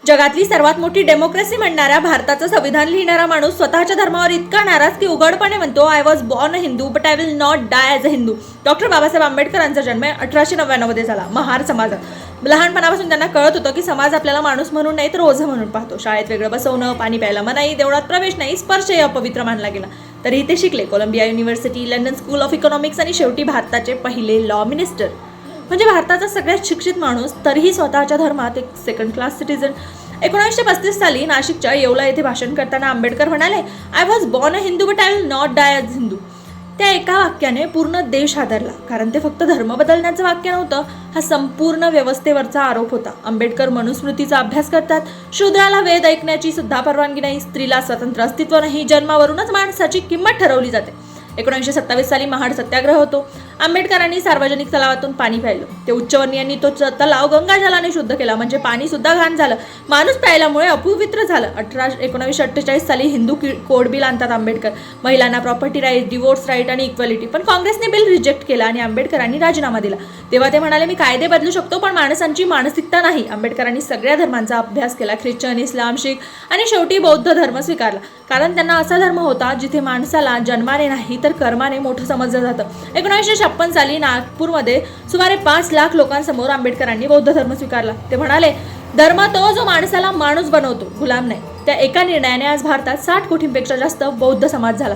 जगातली सर्वात मोठी डेमोक्रेसी म्हणणाऱ्या भारताचं संविधान लिहिणारा माणूस स्वतःच्या धर्मावर इतका नाराज की उघडपणे म्हणतो, I was born a Hindu but I will not die as a Hindu. Doctor Babasaheb आंबेडकरांचा जन्म 1899 मध्ये झाला. महार समाजात. लहानपणापासून त्यांना कळत होतं की समाज आपल्याला माणूस म्हणून नाही तर ओझं म्हणून पाहतो. शाळेत वेगळं बसवणं, पाणी प्यायला मनाई, देवळात प्रवेश नाही, स्पर्शही अपवित्र मानला गेला. तरीही ते शिकले. Columbia University, London School of Economics आणि शेवटी भारताचे पहिले लॉ मिनिस्टर. म्हणजे भारताचा सगळ्यात शिक्षित माणूस, तरीही स्वतःच्या धर्मात एक सेकंड क्लास सिटीजन. 1935 साली नाशिकच्या येवला येथे भाषण करताना आंबेडकर म्हणाले, I was born a Hindu but I will not die as Hindu. त्या एका वाक्याने पूर्ण देश हादरला. कारण ते फक्त धर्म बदलण्याचं वाक्य नव्हतं, हा संपूर्ण व्यवस्थेवरचा आरोप होता. आंबेडकर मनुस्मृतीचा अभ्यास करतात. शूद्राला वेद ऐकण्याची सुद्धा परवानगी नाही. स्त्रीला स्वतंत्र अस्तित्व नाही. जन्मावरूनच माणसाची किंमत ठरवली जाते. 1927 साली महाड सत्याग्रह होतो. आंबेडकरांनी सार्वजनिक तलावातून पाणी प्यायलं. ते उच्चवर्णीयांनी तो तलाव गंगाजलाने शुद्ध केला. म्हणजे पाणी सुद्धा घाण झालं. माणूस प्यायल्यामुळे अपवित्र झालं. 1948 साली हिंदू कोड बिल आणतात आंबेडकर. महिलांना प्रॉपर्टी राईट, डिवोर्स राईट आणि इक्वॅलिटी. पण काँग्रेसने बिल रिजेक्ट केला आणि आंबेडकरांनी राजीनामा दिला. तेव्हा ते म्हणाले, मी कायदे बदलू शकतो पण माणसांची मानसिकता नाही. आंबेडकरांनी सगळ्या धर्मांचा अभ्यास केला. ख्रिश्चन, इस्लाम, शीख आणि शेवटी बौद्ध धर्म स्वीकारला. कारण त्यांना असा धर्म होता जिथे माणसाला जन्माने नाही तर कर्माने मोठं समजलं जातं. 1956 साली नागपूरमध्ये सुमारे 5 लाख लोकांसमोर आंबेडकरांनी बौद्ध धर्म स्वीकारला. ते म्हणाले, धर्म तो जो माणसाला माणूस बनवतो, गुलाम नाही. त्या एका निर्णयाने आज भारतात 60 कोटींपेक्षा जास्त बौद्ध समाज झाला.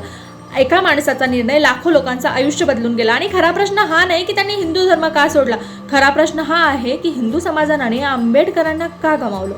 एका माणसाचा निर्णय लाखो लोकांचं आयुष्य बदलून गेला. आणि खरा प्रश्न हा नाही की त्यांनी हिंदू धर्म का सोडला. खरा प्रश्न हा आहे की हिंदू समाजाने आंबेडकरांना का गमावलं.